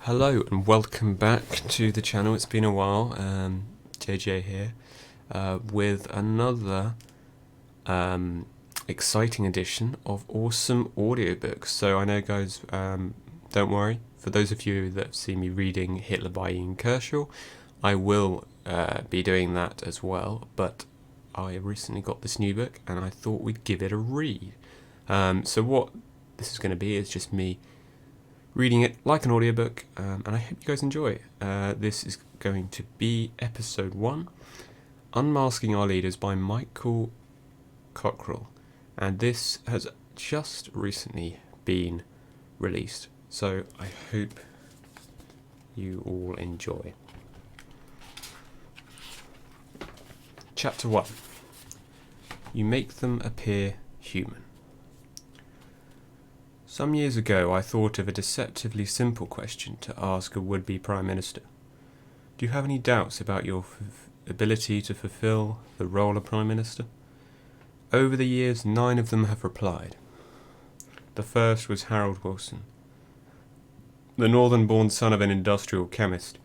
Hello and welcome back to the channel. It's been a while. JJ here with another exciting edition of awesome audiobooks. So I know, guys, don't worry. For those of you that have seen me reading Hitler by Ian Kershaw, I will be doing that as well. But I recently got this new book and I thought we'd give it a read. So what this is going to be is just me reading it like an audiobook, and I hope you guys enjoy it. This is going to be episode 1, Unmasking Our Leaders by Michael Cockerell, and this has just recently been released, so I hope you all enjoy. Chapter 1. You make them appear human. Some years ago I thought of a deceptively simple question to ask a would-be Prime Minister. Do you have any doubts about your ability to fulfill the role of Prime Minister? Over the years, 9 of them have replied. The first was Harold Wilson, the northern-born son of an industrial chemist.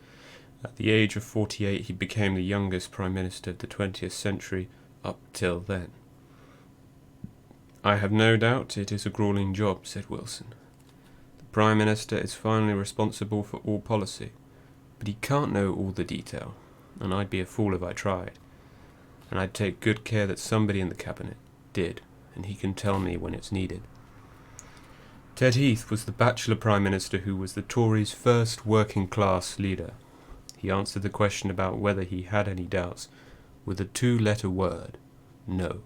At the age of 48 he became the youngest Prime Minister of the 20th century up till then. I have no doubt it is a grueling job, said Wilson. The Prime Minister is finally responsible for all policy, but he can't know all the detail, and I'd be a fool if I tried. And I'd take good care that somebody in the cabinet did, and he can tell me when it's needed. Ted Heath was the bachelor Prime Minister who was the Tories' first working-class leader. He answered the question about whether he had any doubts with a 2-letter word: no.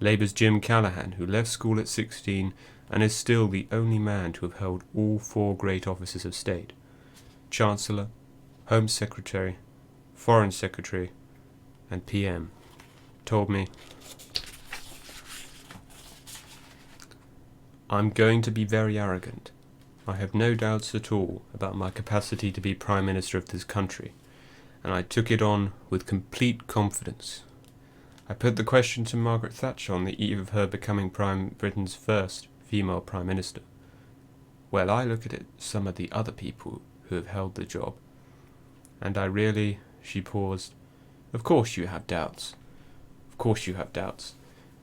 Labour's Jim Callaghan, who left school at 16 and is still the only man to have held all 4 great offices of state: Chancellor, Home Secretary, Foreign Secretary and PM, told me, I'm going to be very arrogant. I have no doubts at all about my capacity to be Prime Minister of this country, and I took it on with complete confidence. I put the question to Margaret Thatcher on the eve of her becoming Britain's first female Prime Minister. Well, I look at some of the other people who have held the job, and I really, she paused, of course you have doubts. Of course you have doubts,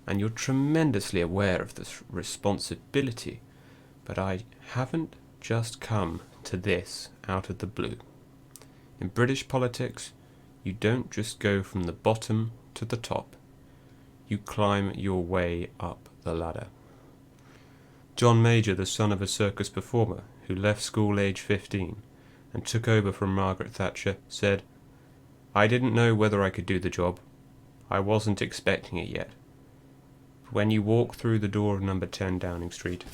and you're tremendously aware of this responsibility, but I haven't just come to this out of the blue. In British politics, you don't just go from the bottom to the top. You climb your way up the ladder. John Major, the son of a circus performer who left school age 15 and took over from Margaret Thatcher, said, I didn't know whether I could do the job. I wasn't expecting it yet. But when you walk through the door of number 10 Downing Street,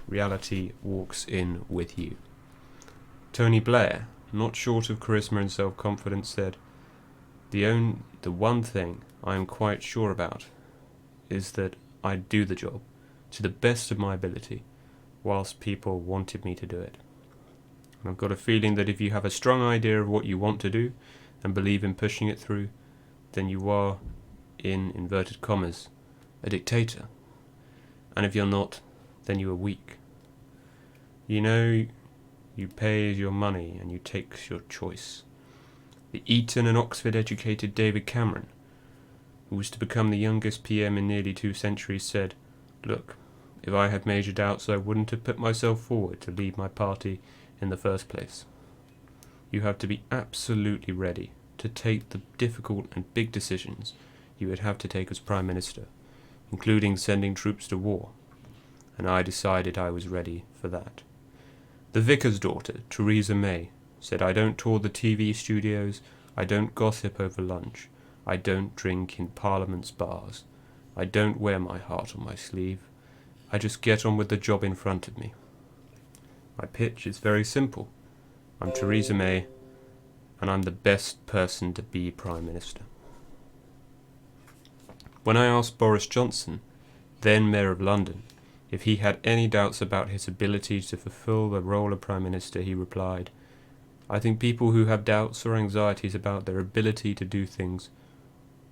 reality walks in with you. Tony Blair, not short of charisma and self-confidence, said, the one thing I am quite sure about is that I'd do the job to the best of my ability whilst people wanted me to do it. And I've got a feeling that if you have a strong idea of what you want to do and believe in pushing it through, then you are, in inverted commas, a dictator. And if you're not, then you are weak. You know, you pay your money and you take your choice. The Eton and Oxford educated David Cameron, who was to become the youngest PM in nearly 2 centuries, said, look, if I had major doubts I wouldn't have put myself forward to lead my party in the first place. You have to be absolutely ready to take the difficult and big decisions you would have to take as Prime Minister, including sending troops to war, and I decided I was ready for that. The vicar's daughter, Theresa May, said, I don't tour the TV studios, I don't gossip over lunch, I don't drink in Parliament's bars, I don't wear my heart on my sleeve, I just get on with the job in front of me. My pitch is very simple. I'm Theresa May, and I'm the best person to be Prime Minister. When I asked Boris Johnson, then Mayor of London, if he had any doubts about his ability to fulfil the role of Prime Minister, he replied, I think people who have doubts or anxieties about their ability to do things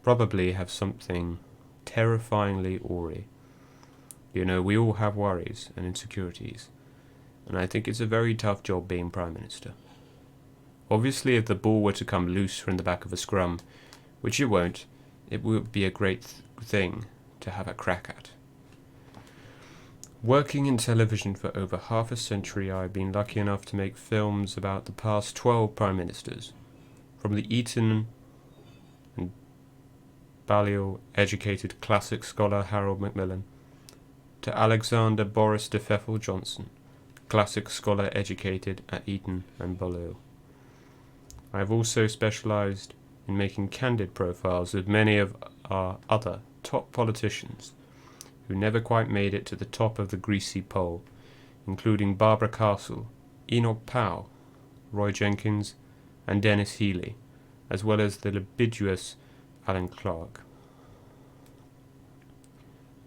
probably have something terrifyingly awry. You know, we all have worries and insecurities, and I think it's a very tough job being Prime Minister. Obviously, if the ball were to come loose from the back of a scrum, which it won't, it would be a great thing to have a crack at. Working in television for over half a century, I've been lucky enough to make films about the past 12 Prime Ministers, from the Eton and Balliol-educated classic scholar Harold Macmillan, to Alexander Boris de Pfeffel Johnson, classic scholar educated at Eton and Balliol. I have also specialised in making candid profiles of many of our other top politicians who never quite made it to the top of the greasy pole, including Barbara Castle, Enoch Powell, Roy Jenkins, and Dennis Healey, as well as the libidinous Alan Clark.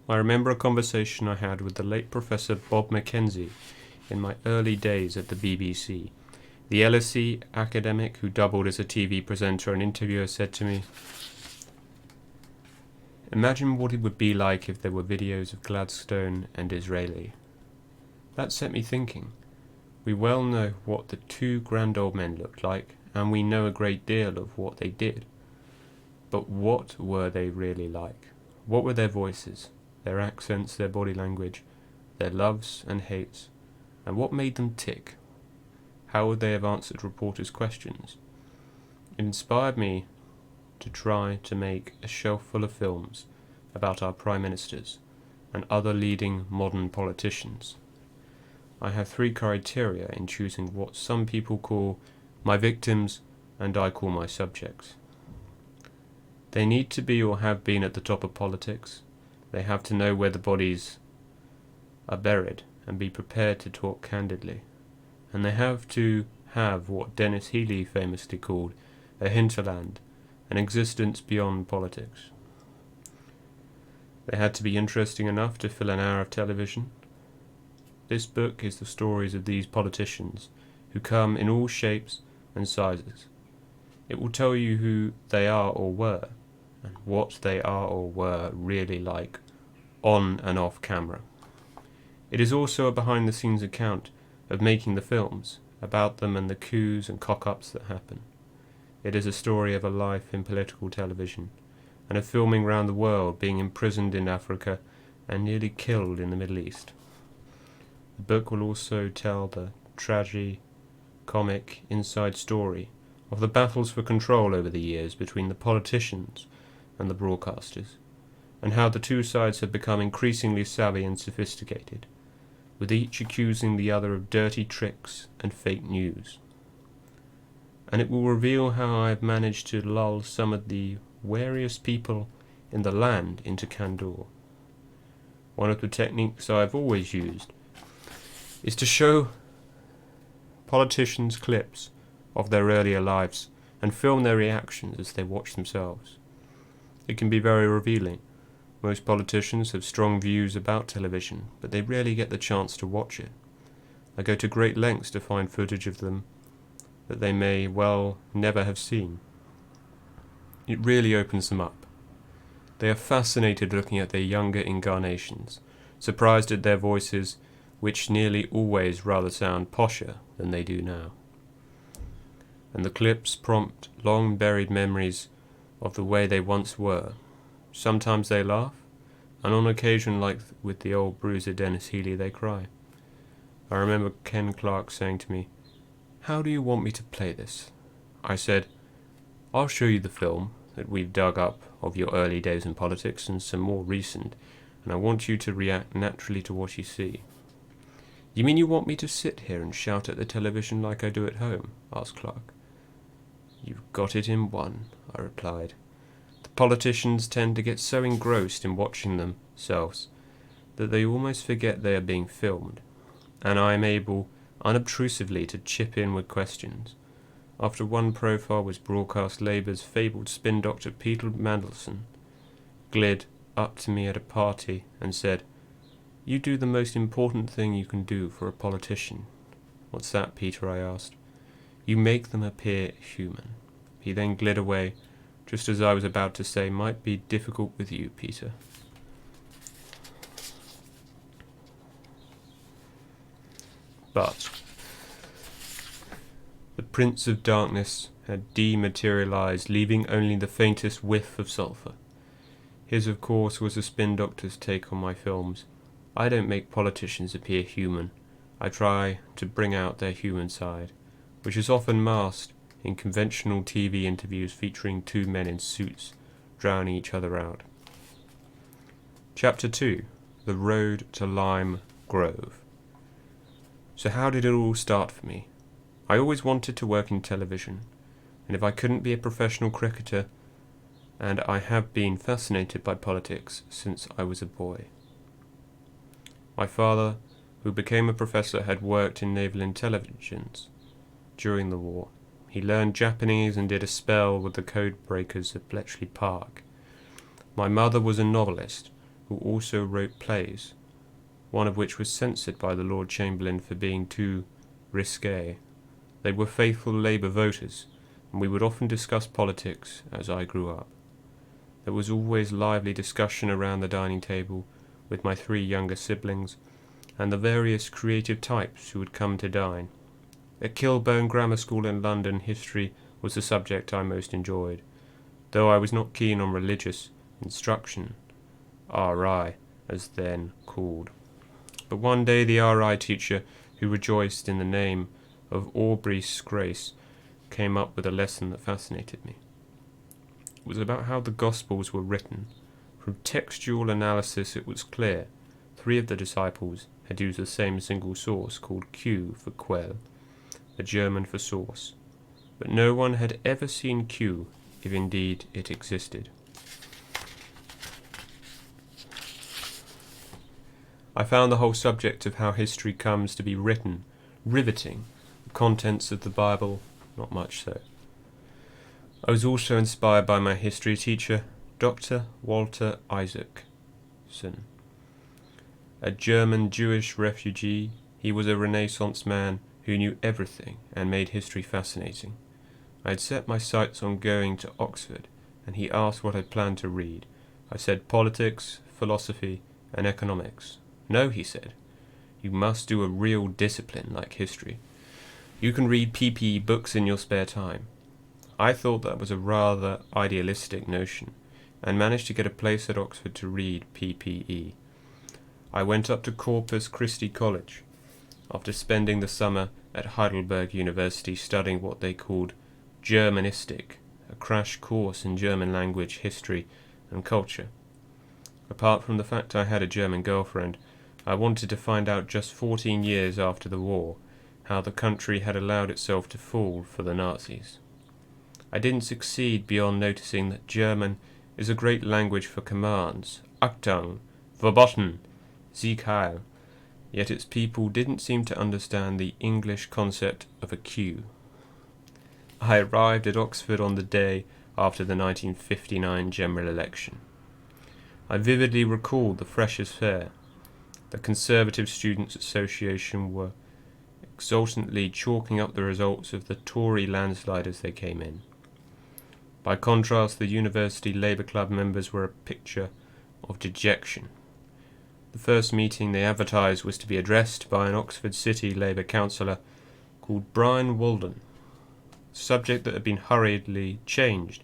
I remember a conversation I had with the late Professor Bob Mackenzie in my early days at the BBC. The LSE academic who doubled as a TV presenter and interviewer said to me, "Imagine what it would be like if there were videos of Gladstone and Disraeli." That set me thinking. We well know what the two grand old men looked like, and we know a great deal of what they did. But what were they really like? What were their voices, their accents, their body language, their loves and hates, and what made them tick? How would they have answered reporters' questions? It inspired me to try to make a shelf full of films about our prime ministers and other leading modern politicians. I have 3 criteria in choosing what some people call my victims and I call my subjects. They need to be or have been at the top of politics. They have to know where the bodies are buried and be prepared to talk candidly. And they have to have what Dennis Healey famously called a hinterland, an existence beyond politics. They had to be interesting enough to fill an hour of television. This book is the stories of these politicians who come in all shapes and sizes. It will tell you who they are or were, and what they are or were really like, on and off camera. It is also a behind-the-scenes account of making the films, about them and the coups and cock-ups that happen. It is a story of a life in political television, and of filming round the world, being imprisoned in Africa and nearly killed in the Middle East. The book will also tell the tragi-comic inside story of the battles for control over the years between the politicians and the broadcasters, and how the two sides have become increasingly savvy and sophisticated, with each accusing the other of dirty tricks and fake news. And it will reveal how I have managed to lull some of the wariest people in the land into candour. One of the techniques I have always used is to show politicians clips of their earlier lives and film their reactions as they watch themselves. It can be very revealing. Most politicians have strong views about television, but they rarely get the chance to watch it. I go to great lengths to find footage of them that they may well never have seen. It really opens them up. They are fascinated looking at their younger incarnations, surprised at their voices, which nearly always rather sound posher than they do now. And the clips prompt long-buried memories of the way they once were. Sometimes they laugh, and on occasion, like with the old bruiser Dennis Healey, they cry. I remember Ken Clark saying to me, "How do you want me to play this?" I said, "I'll show you the film that we've dug up of your early days in politics and some more recent, and I want you to react naturally to what you see." "You mean you want me to sit here and shout at the television like I do at home?" asked Clark. "You've got it in one," I replied. "The politicians tend to get so engrossed in watching themselves that they almost forget they are being filmed, and I am able unobtrusively to chip in with questions. After one profile was broadcast, Labour's fabled spin doctor Peter Mandelson glid up to me at a party and said, "You do the most important thing you can do for a politician." "What's that, Peter?" I asked. "You make them appear human." He then glid away, just as I was about to say, "Might be difficult with you, Peter." But the Prince of Darkness had dematerialized, leaving only the faintest whiff of sulphur. His, of course, was a spin doctor's take on my films. I don't make politicians appear human. I try to bring out their human side, which is often masked in conventional TV interviews featuring two men in suits drowning each other out. Chapter 2. The Road to Lime Grove. So how did it all start for me? I always wanted to work in television, and if I couldn't be a professional cricketer, and I have been fascinated by politics since I was a boy. My father, who became a professor, had worked in naval intelligence during the war. He learned Japanese and did a spell with the code breakers at Bletchley Park. My mother was a novelist who also wrote plays, one of which was censored by the Lord Chamberlain for being too risque. They were faithful Labour voters, and we would often discuss politics as I grew up. There was always lively discussion around the dining table with my three younger siblings and the various creative types who would come to dine. At Kilburn Grammar School in London, history was the subject I most enjoyed, though I was not keen on religious instruction, RI, as then called. But one day the RI teacher, who rejoiced in the name of Aubrey's Grace, came up with a lesson that fascinated me. It was about how the Gospels were written. From textual analysis it was clear 3 of the disciples had used the same single source called Q for quell, the German for source, but no one had ever seen Q, if indeed it existed. I found the whole subject of how history comes to be written riveting, the contents of the Bible not much so. I was also inspired by my history teacher, Dr. Walter Isaacson. A German Jewish refugee, he was a Renaissance man who knew everything and made history fascinating. I had set my sights on going to Oxford, and he asked what I planned to read. I said politics, philosophy, and economics. No, he said, you must do a real discipline like history. You can read PPE books in your spare time. I thought that was a rather idealistic notion, and managed to get a place at Oxford to read PPE. I went up to Corpus Christi College, after spending the summer at Heidelberg University studying what they called Germanistic, a crash course in German language, history, and culture. Apart from the fact I had a German girlfriend, I wanted to find out just 14 years after the war how the country had allowed itself to fall for the Nazis. I didn't succeed beyond noticing that German is a great language for commands, Achtung, verboten, Sieg Heil, yet its people didn't seem to understand the English concept of a queue. I arrived at Oxford on the day after the 1959 general election. I vividly recalled the Freshers' Fair. The Conservative Students' Association were exultantly chalking up the results of the Tory landslide as they came in. By contrast, the University Labour Club members were a picture of dejection. The first meeting they advertised was to be addressed by an Oxford City Labour councillor called Brian Walden, a subject that had been hurriedly changed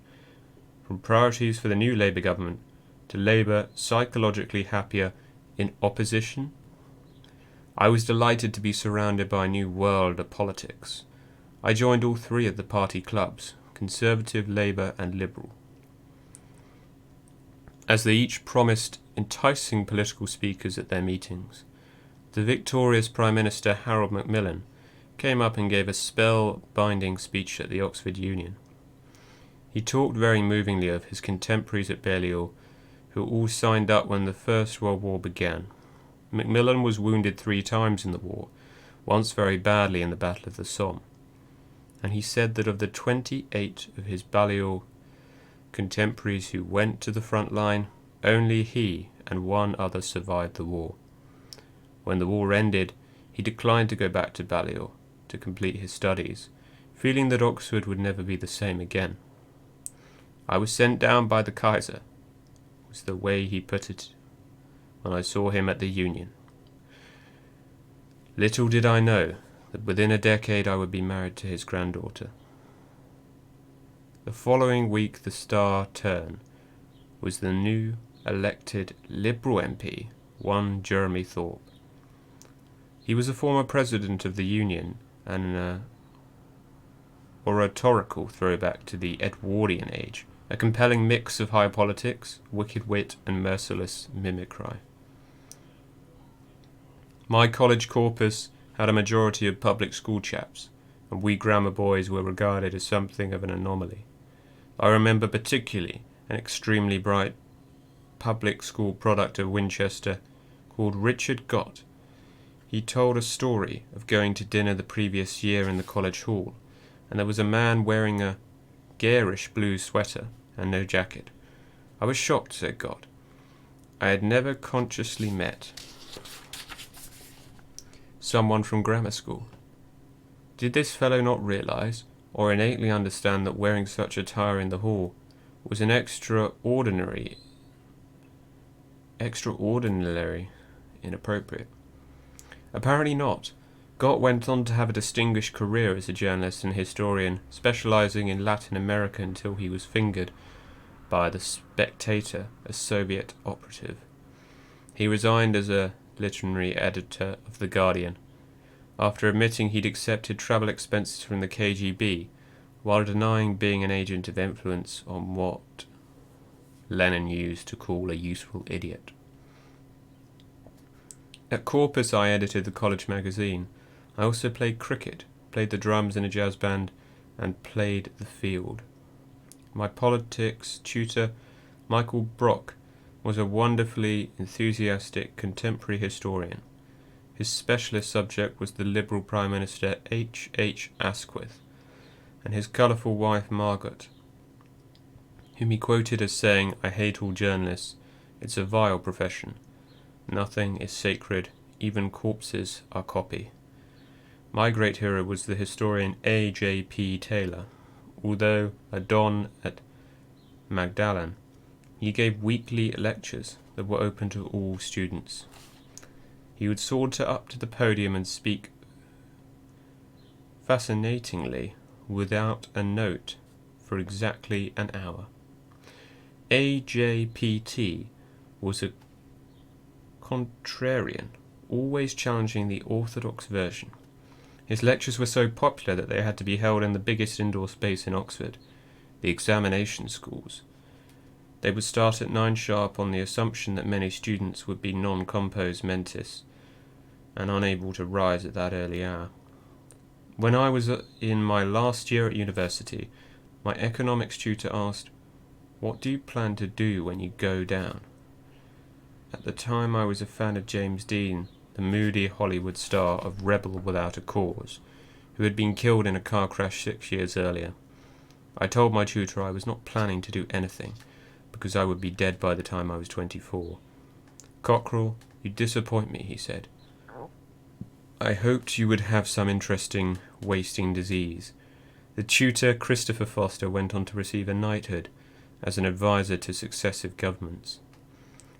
from priorities for the new Labour government to Labour psychologically happier in opposition. I was delighted to be surrounded by a new world of politics. I joined all 3 of the party clubs, Conservative, Labour and Liberal. As they each promised enticing political speakers at their meetings, the victorious Prime Minister Harold Macmillan came up and gave a spell-binding speech at the Oxford Union. He talked very movingly of his contemporaries at Balliol, who all signed up when the First World War began. Macmillan was wounded 3 times in the war, once very badly in the Battle of the Somme, and he said that of the 28 of his Balliol contemporaries who went to the front line, only he and 1 other survived the war. When the war ended, he declined to go back to Balliol to complete his studies, feeling that Oxford would never be the same again. I was sent down by the Kaiser, was the way he put it when I saw him at the Union. Little did I know that within a decade I would be married to his granddaughter. The following week the star turn was the new elected Liberal MP, one Jeremy Thorpe. He was a former president of the Union and an oratorical throwback to the Edwardian age, a compelling mix of high politics, wicked wit and merciless mimicry. My college corpus had a majority of public school chaps, and we grammar boys were regarded as something of an anomaly. I remember particularly an extremely bright public school product of Winchester called Richard Gott. He told a story of going to dinner the previous year in the college hall, and there was a man wearing a garish blue sweater and no jacket. I was shocked, said Gott. I had never consciously met someone from grammar school. Did this fellow not realize, or innately understand, that wearing such attire in the hall was an extraordinarily inappropriate? Apparently not. Gott went on to have a distinguished career as a journalist and historian, specializing in Latin America until he was fingered by The Spectator, a Soviet operative. He resigned as a literary editor of The Guardian, after admitting he'd accepted travel expenses from the KGB, while denying being an agent of influence on what Lenin used to call a useful idiot. At Corpus I edited the college magazine. I also played cricket, played the drums in a jazz band, and played the field. My politics tutor, Michael Brock, was a wonderfully enthusiastic contemporary historian. His specialist subject was the Liberal Prime Minister H. Asquith, and his colourful wife Margaret, whom he quoted as saying, "I hate all journalists. It's a vile profession. Nothing is sacred, even corpses are copy." My great hero was the historian A.J.P. Taylor. Although a don at Magdalen, he gave weekly lectures that were open to all students. He would saunter up to the podium and speak fascinatingly without a note for exactly an hour. AJPT was a contrarian, always challenging the orthodox version. His lectures were so popular that they had to be held in the biggest indoor space in Oxford, the examination schools. They would start at 9 sharp on the assumption that many students would be non-compos mentis and unable to rise at that early hour. When I was in my last year at university, my economics tutor asked, "What do you plan to do when you go down?" At the time I was a fan of James Dean, the moody Hollywood star of Rebel Without a Cause, who had been killed in a car crash 6 years earlier. I told my tutor I was not planning to do anything, because I would be dead by the time I was 24. "Cockerell, you disappoint me," he said. "I hoped you would have some interesting wasting disease." The tutor, Christopher Foster, went on to receive a knighthood as an advisor to successive governments.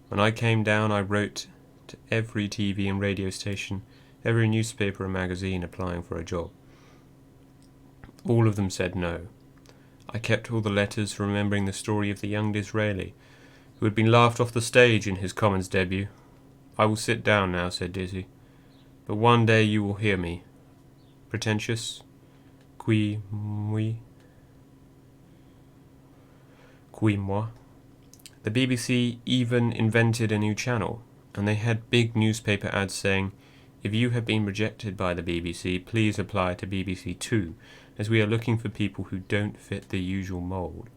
When I came down, I wrote to every TV and radio station, every newspaper and magazine applying for a job. All of them said no. I kept all the letters, remembering the story of the young Disraeli, who had been laughed off the stage in his Commons debut. "I will sit down now," said Dizzy, "but one day you will hear me. Pretentious? Qui moi? Qui moi?" The BBC even invented a new channel, and they had big newspaper ads saying, "If you have been rejected by the BBC, please apply to BBC Two, as we are looking for people who don't fit the usual mould."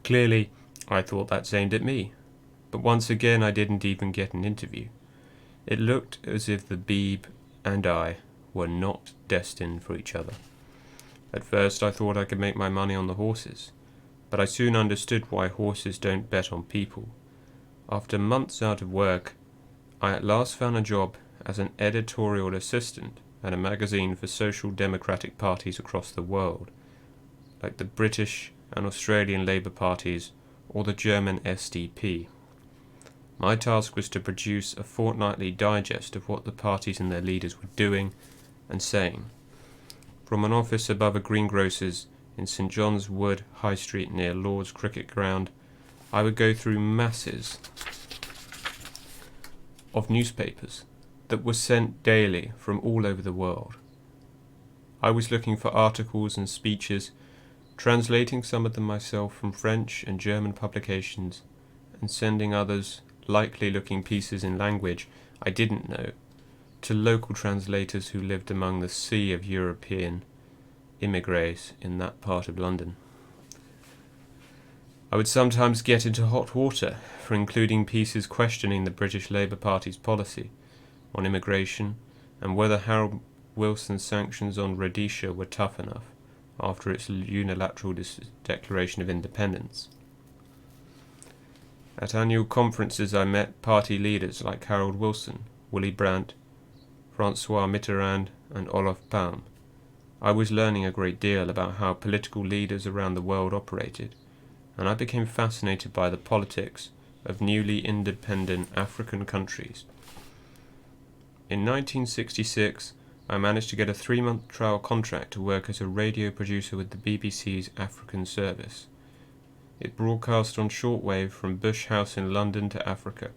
Clearly, I thought that's aimed at me, but once again I didn't even get an interview. It looked as if the Beeb and I were not destined for each other. At first I thought I could make my money on the horses, but I soon understood why horses don't bet on people. After months out of work, I at last found a job as an editorial assistant at a magazine for social democratic parties across the world, like the British and Australian Labour parties or the German SDP. My task was to produce a fortnightly digest of what the parties and their leaders were doing and saying. From an office above a greengrocer's in St John's Wood High Street near Lord's Cricket Ground, I would go through masses of newspapers that were sent daily from all over the world. I was looking for articles and speeches, translating some of them myself from French and German publications, and sending others likely-looking pieces in language I didn't know to local translators who lived among the sea of European immigrés in that part of London. I would sometimes get into hot water for including pieces questioning the British Labour Party's policy on immigration and whether Harold Wilson's sanctions on Rhodesia were tough enough after its unilateral declaration of independence. At annual conferences I met party leaders like Harold Wilson, Willy Brandt, François Mitterrand and Olof Palme. I was learning a great deal about how political leaders around the world operated, and I became fascinated by the politics of newly independent African countries. In 1966, I managed to get a 3-month trial contract to work as a radio producer with the BBC's African service. It broadcast on shortwave from Bush House in London to Africa.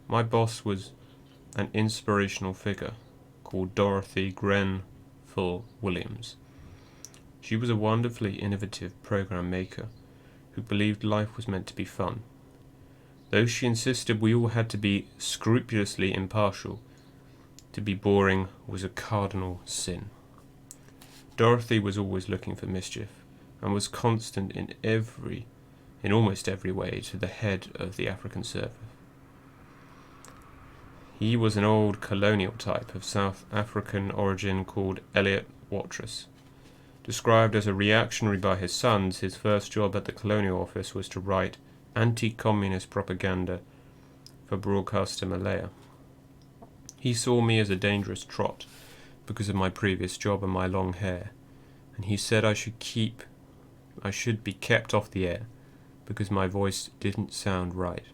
My boss was an inspirational figure called Dorothy Grenfell Williams. She was a wonderfully innovative program maker who believed life was meant to be fun. Though she insisted we all had to be scrupulously impartial, to be boring was a cardinal sin. Dorothy was always looking for mischief, and was constant in almost every way to the head of the African service. He was an old colonial type of South African origin called Elliot Watrous. Described as a reactionary by his sons, his first job at the colonial office was to write anti-communist propaganda for broadcaster Malaya. He saw me as a dangerous trot because of my previous job and my long hair, and he said I should be kept off the air because my voice didn't sound right.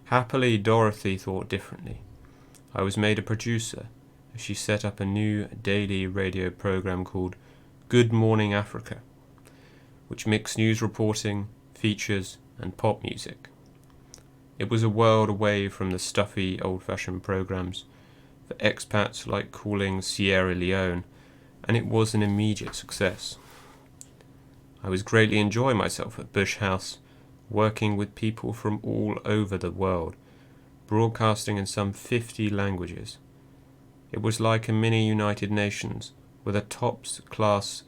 Happily, Dorothy thought differently. I was made a producer as she set up a new daily radio program called Good Morning Africa, which mixed news reporting, features, and pop music. It was a world away from the stuffy, old-fashioned programs for expats like calling Sierra Leone, and it was an immediate success. I was greatly enjoying myself at Bush House, working with people from all over the world, broadcasting in some 50 languages. It was like a mini United Nations, with a top-class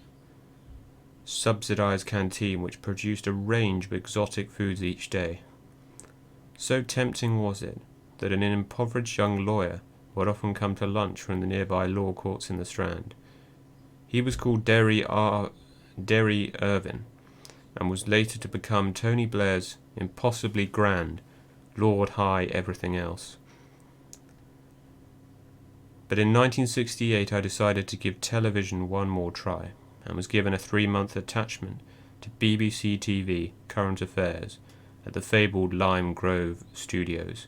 subsidized canteen which produced a range of exotic foods each day. So tempting was it that an impoverished young lawyer would often come to lunch from the nearby law courts in the Strand. He was called Derry Irvin, and was later to become Tony Blair's impossibly grand Lord High Everything Else. But in 1968 I decided to give television one more try, and was given a 3-month attachment to BBC TV Current Affairs at the fabled Lime Grove studios.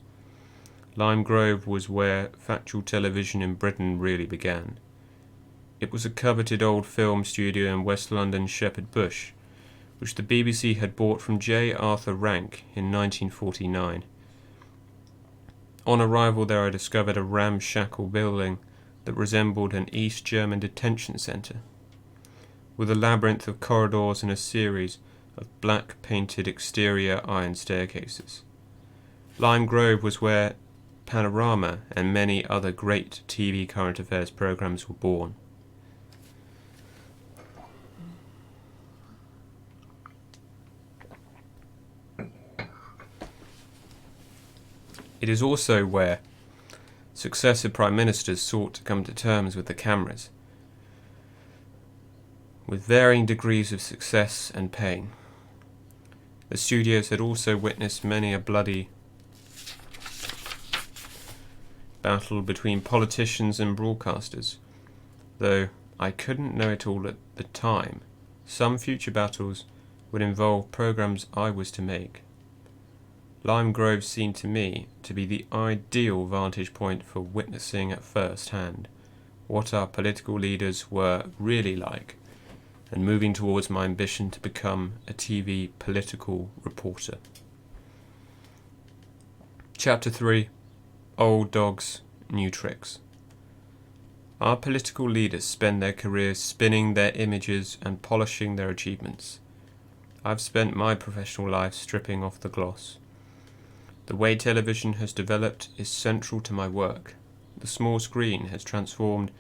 Lime Grove was where factual television in Britain really began. It was a coveted old film studio in West London's Shepherd Bush, which the BBC had bought from J. Arthur Rank in 1949. On arrival there I discovered a ramshackle building that resembled an East German detention centre, with a labyrinth of corridors and a series of black-painted exterior iron staircases. Lime Grove was where Panorama and many other great TV current affairs programs were born. It is also where successive prime ministers sought to come to terms with the cameras, with varying degrees of success and pain. The studios had also witnessed many a bloody battle between politicians and broadcasters, though I couldn't know it all at the time. Some future battles would involve programs I was to make. Lime Grove seemed to me to be the ideal vantage point for witnessing at first hand what our political leaders were really like, and moving towards my ambition to become a TV political reporter. Chapter 3: Old Dogs, New Tricks. Our political leaders spend their careers spinning their images and polishing their achievements. I've spent my professional life stripping off the gloss. The way television has developed is central to my work. The small screen has transformed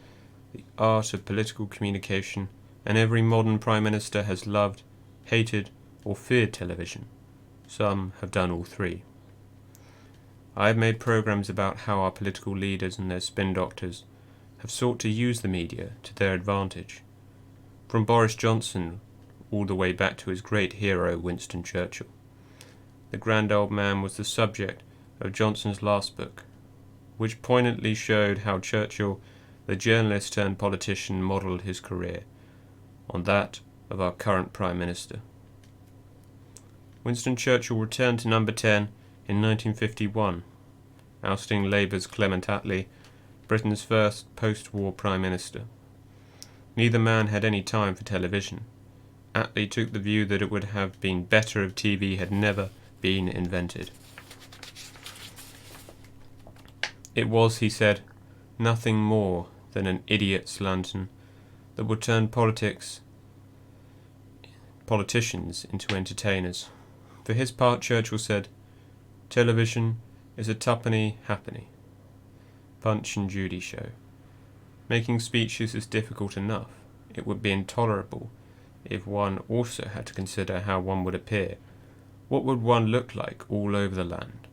the art of political communication, and every modern Prime Minister has loved, hated, or feared television. Some have done all three. I have made programs about how our political leaders and their spin doctors have sought to use the media to their advantage. From Boris Johnson all the way back to his great hero Winston Churchill. The grand old man was the subject of Johnson's last book, which poignantly showed how Churchill, the journalist turned politician, modelled his career on that of our current Prime Minister. Winston Churchill returned to number 10 in 1951, ousting Labour's Clement Attlee, Britain's first post-war Prime Minister. Neither man had any time for television. Attlee took the view that it would have been better if TV had never been invented. It was, he said, nothing more than an idiot's lantern that would turn politicians into entertainers. For his part, Churchill said, "Television is a tuppenny halfpenny Punch and Judy show. Making speeches is difficult enough. It would be intolerable if one also had to consider how one would appear. What would one look like all over the land?"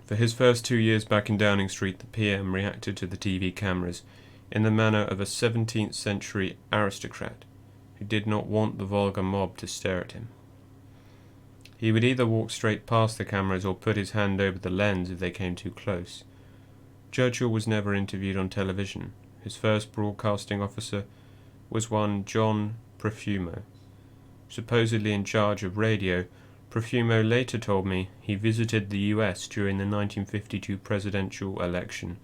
For his first 2 years back in Downing Street, the PM reacted to the TV cameras in the manner of a 17th century aristocrat who did not want the vulgar mob to stare at him. He would either walk straight past the cameras or put his hand over the lens if they came too close. Churchill was never interviewed on television. His first broadcasting officer was one John Profumo. Supposedly in charge of radio, Profumo later told me he visited the US during the 1952 presidential election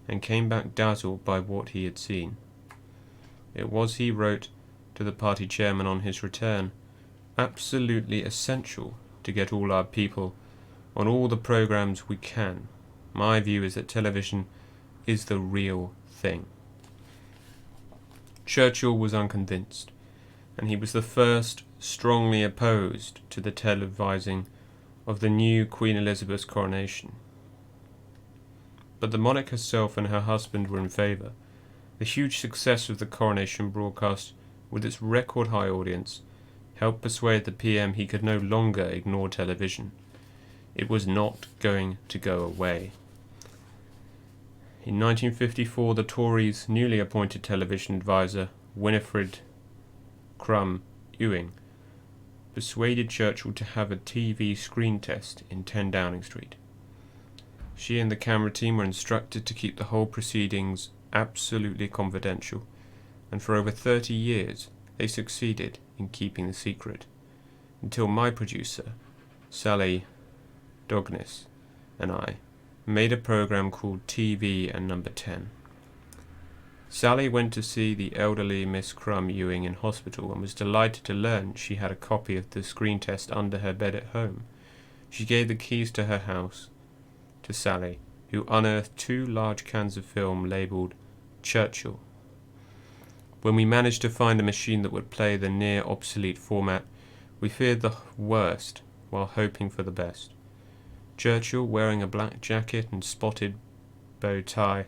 and came back dazzled by what he had seen. It was, he wrote to the party chairman on his return, absolutely essential to get all our people on all the programs we can. My view is that television is the real thing. Churchill was unconvinced, and he was the first strongly opposed to the televising of the new Queen Elizabeth's coronation. But the monarch herself and her husband were in favour. The huge success of the coronation broadcast, with its record-high audience, helped persuade the PM he could no longer ignore television. It was not going to go away. In 1954, the Tories' newly appointed television advisor, Winifred Crumb Ewing, persuaded Churchill to have a TV screen test in 10 Downing Street. She and the camera team were instructed to keep the whole proceedings absolutely confidential, and for over 30 years they succeeded in keeping the secret, until my producer, Sally Dognis, and I made a program called TV and Number 10. Sally went to see the elderly Miss Crumb Ewing in hospital and was delighted to learn she had a copy of the screen test under her bed at home. She gave the keys to her house to Sally, who unearthed 2 large cans of film labelled Churchill. When we managed to find a machine that would play the near obsolete format, we feared the worst while hoping for the best. Churchill, wearing a black jacket and spotted bow tie,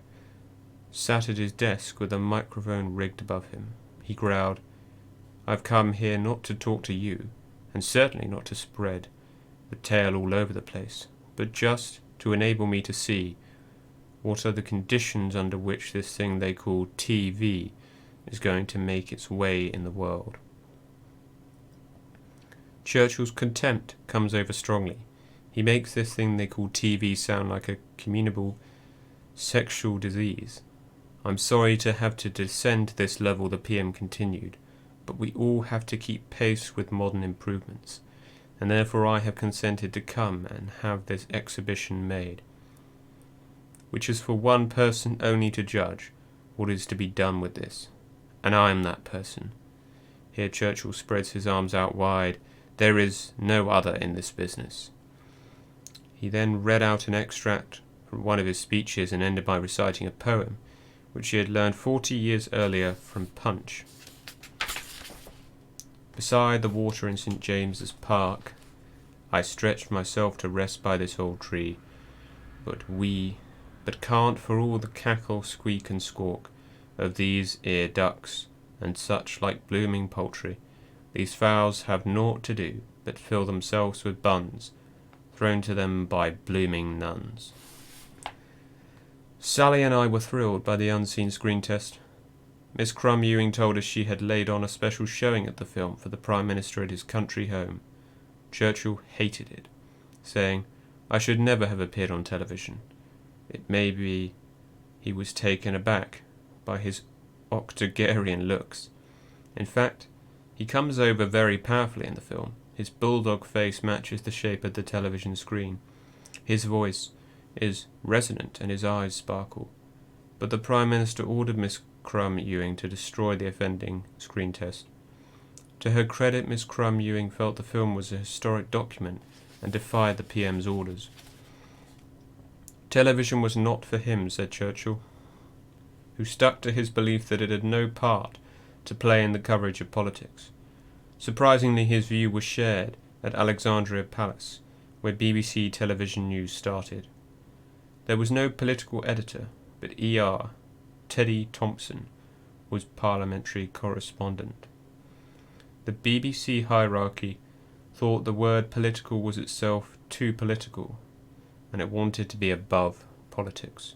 sat at his desk with a microphone rigged above him. He growled, "I've come here not to talk to you, and certainly not to spread the tale all over the place, but just to enable me to see what are the conditions under which this thing they call TV is going to make its way in the world." Churchill's contempt comes over strongly. He makes this thing they call TV sound like a communicable sexual disease. "I'm sorry to have to descend to this level," the PM continued, "but we all have to keep pace with modern improvements, and therefore I have consented to come and have this exhibition made, which is for one person only to judge, what is to be done with this. And I am that person. Here Churchill spreads his arms out wide. There is no other in this business. He then read out an extract from one of his speeches and ended by reciting a poem, which he had learned 40 years earlier from Punch. Beside the water in St. James's Park, I stretched myself to rest by this old tree, but can't for all the cackle, squeak, and squawk of these ere ducks, and such like blooming poultry. These fowls have naught to do but fill themselves with buns, thrown to them by blooming nuns. Sally and I were thrilled by the unseen screen test. Miss Crumb Ewing told us she had laid on a special showing at the film for the Prime Minister at his country home. Churchill hated it, saying, "I should never have appeared on television." It may be he was taken aback by his octogenarian looks. In fact, he comes over very powerfully in the film. His bulldog face matches the shape of the television screen. His voice is resonant and his eyes sparkle. But the Prime Minister ordered Miss Crumb Ewing to destroy the offending screen test. To her credit, Miss Crumb Ewing felt the film was a historic document and defied the PM's orders. Television was not for him, said Churchill, who stuck to his belief that it had no part to play in the coverage of politics. Surprisingly, his view was shared at Alexandria Palace, where BBC television news started. There was no political editor, but E.R. Teddy Thompson was parliamentary correspondent. The BBC hierarchy thought the word political was itself too political, and it wanted to be above politics.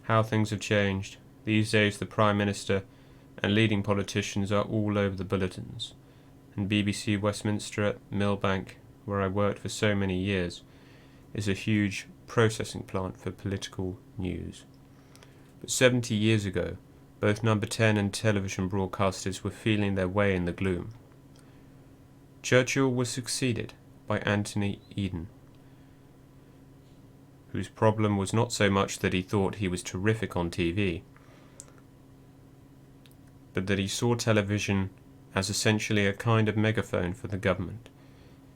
How things have changed. These days the Prime Minister and leading politicians are all over the bulletins, and BBC Westminster at Millbank, where I worked for so many years, is a huge processing plant for political news. But 70 years ago, both Number 10 and television broadcasters were feeling their way in the gloom. Churchill was succeeded by Anthony Eden, whose problem was not so much that he thought he was terrific on TV, but that he saw television as essentially a kind of megaphone for the government.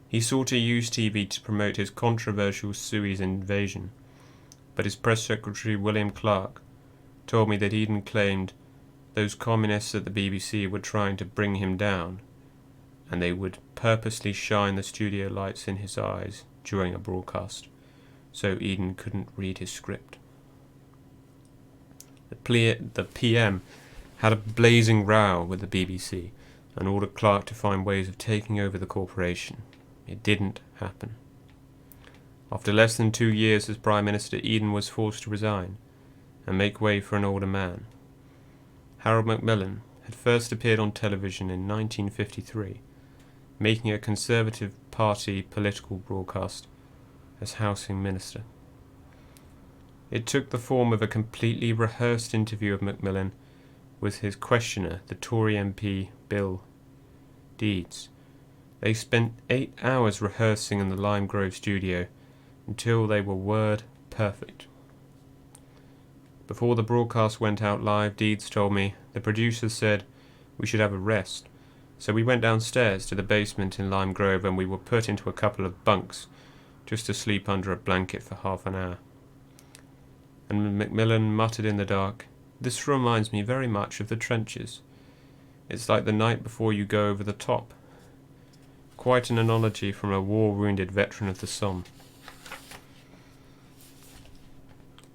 He sought to use TV to promote his controversial Suez invasion, but his press secretary William Clark told me that Eden claimed those communists at the BBC were trying to bring him down, and they would purposely shine the studio lights in his eyes during a broadcast, so Eden couldn't read his script. The PM had a blazing row with the BBC and ordered Clark to find ways of taking over the corporation. It didn't happen. After less than 2 years as Prime Minister, Eden was forced to resign and make way for an older man. Harold Macmillan had first appeared on television in 1953, making a Conservative Party political broadcast as Housing Minister. It took the form of a completely rehearsed interview of Macmillan with his questioner, the Tory MP Bill Deeds. They spent 8 hours rehearsing in the Lime Grove studio until they were word perfect. Before the broadcast went out live, Deeds told me the producers said we should have a rest, so we went downstairs to the basement in Lime Grove and we were put into a couple of bunks just to sleep under a blanket for half an hour. And Macmillan muttered in the dark, "This reminds me very much of the trenches. It's like the night before you go over the top." Quite an analogy from a war-wounded veteran of the Somme.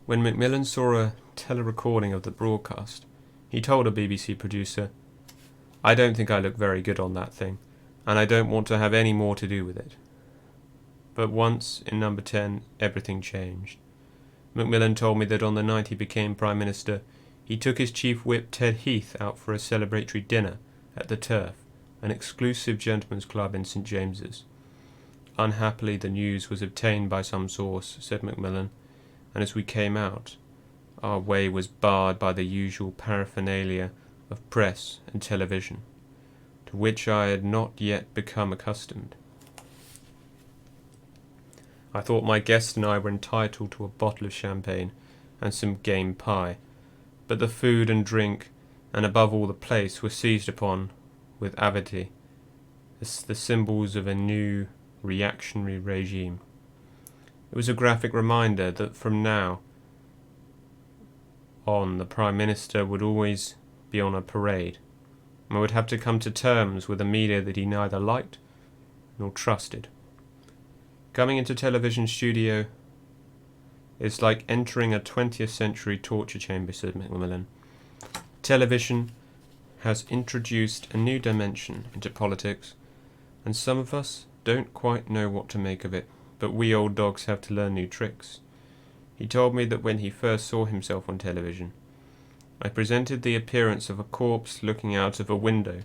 When Macmillan saw a tele-recording of the broadcast, he told a BBC producer, "I don't think I look very good on that thing, and I don't want to have any more to do with it." But once, in Number 10, everything changed. Macmillan told me that on the night he became Prime Minister, he took his chief whip Ted Heath out for a celebratory dinner at the Turf, an exclusive gentlemen's club in St. James's. Unhappily, the news was obtained by some source, said Macmillan, and as we came out, our way was barred by the usual paraphernalia of press and television, to which I had not yet become accustomed. I thought my guest and I were entitled to a bottle of champagne and some game pie, but the food and drink, and above all the place, were seized upon with avidity as the symbols of a new reactionary regime. It was a graphic reminder that from now on the Prime Minister would always be on a parade, and would have to come to terms with a media that he neither liked nor trusted. Coming into television studio is like entering a 20th century torture chamber, said Macmillan. Television has introduced a new dimension into politics, and some of us don't quite know what to make of it, but we old dogs have to learn new tricks. He told me that when he first saw himself on television, I presented the appearance of a corpse looking out of a window,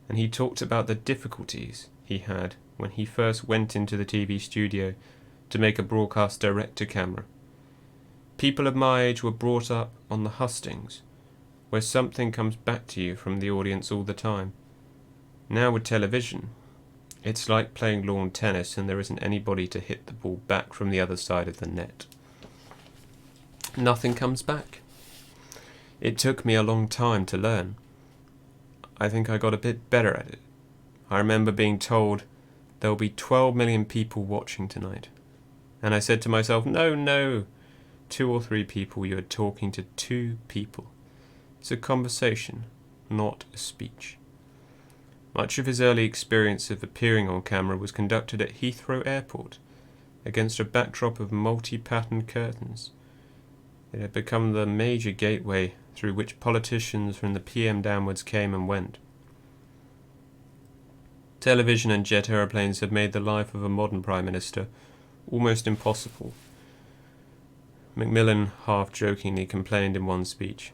and he talked about the difficulties he had when he first went into the TV studio to make a broadcast direct to camera. People of my age were brought up on the hustings, where something comes back to you from the audience all the time. Now with television, it's like playing lawn tennis and there isn't anybody to hit the ball back from the other side of the net. Nothing comes back. It took me a long time to learn. I think I got a bit better at it. I remember being told there will be 12 million people watching tonight. And I said to myself, no, 2 or 3 people. You are talking to 2 people. It's a conversation, not a speech. Much of his early experience of appearing on camera was conducted at Heathrow Airport, against a backdrop of multi-patterned curtains. It had become the major gateway through which politicians from the PM downwards came and went. Television and jet aeroplanes have made the life of a modern Prime Minister almost impossible. Macmillan half-jokingly complained in one speech,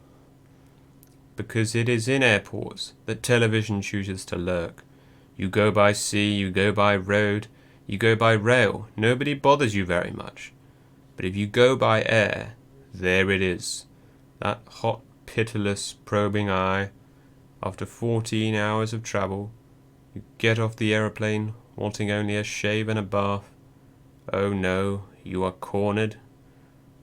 because it is in airports that television chooses to lurk. You go by sea, you go by road, you go by rail, nobody bothers you very much. But if you go by air, there it is, that hot, pitiless, probing eye. After 14 hours of travel, you get off the aeroplane wanting only a shave and a bath. Oh no, you are cornered.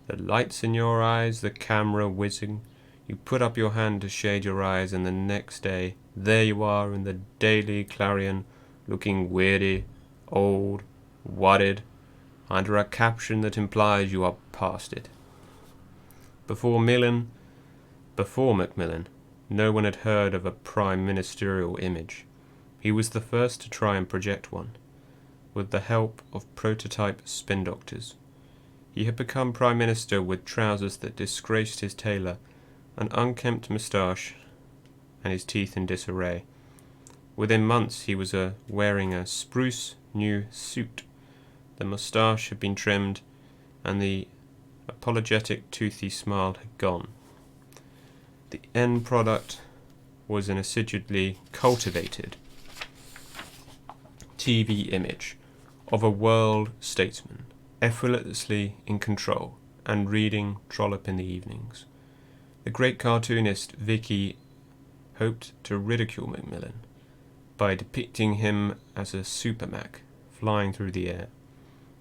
The lights in your eyes, the camera whizzing. You put up your hand to shade your eyes, and the next day, there you are in the Daily Clarion, looking weary, old, worried, under a caption that implies you are past it. Before Macmillan, no one had heard of a prime ministerial image. He was the first to try and project one, with the help of prototype spin doctors. He had become Prime Minister with trousers that disgraced his tailor, an unkempt moustache, and his teeth in disarray. Within months he was wearing a spruce new suit. The moustache had been trimmed, and the apologetic toothy smile had gone. The end product was an assiduously cultivated TV image of a world statesman, effortlessly in control, and reading Trollope in the evenings. The great cartoonist Vicky hoped to ridicule Macmillan by depicting him as a supermac flying through the air.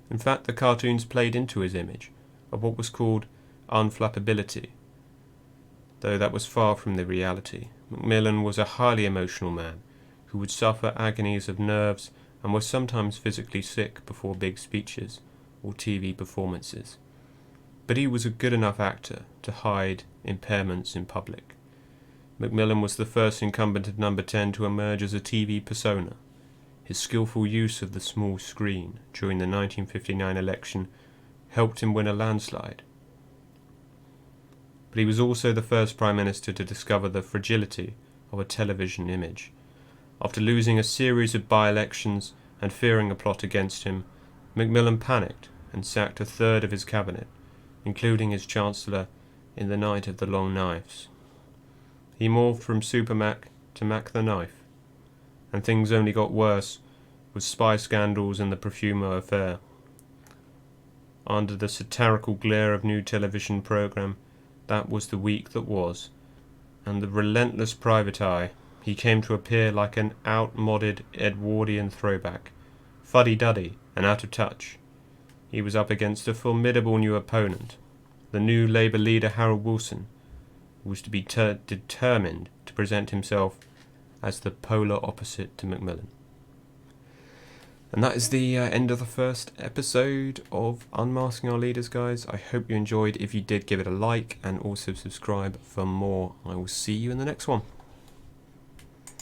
In fact, the cartoons played into his image of what was called unflappability, though that was far from the reality. Macmillan was a highly emotional man who would suffer agonies of nerves and was sometimes physically sick before big speeches or TV performances. But he was a good enough actor to hide impairments in public. Macmillan was the first incumbent of Number 10 to emerge as a TV persona. His skillful use of the small screen during the 1959 election helped him win a landslide. But he was also the first Prime Minister to discover the fragility of a television image. After losing a series of by-elections and fearing a plot against him, Macmillan panicked and sacked a third of his cabinet, including his Chancellor, in the night of the long knives. He morphed from Super Mac to Mac the Knife, and things only got worse with spy scandals and the Profumo affair. Under the satirical glare of new television programme, that was the week that was, and the relentless private eye, he came to appear like an outmoded Edwardian throwback, fuddy-duddy and out of touch. He was up against a formidable new opponent, the new Labour leader Harold Wilson, was to be determined to present himself as the polar opposite to Macmillan. And that is the end of the first episode of Unmasking Our Leaders, guys. I hope you enjoyed. If you did, give it a like and also subscribe for more. I will see you in the next one.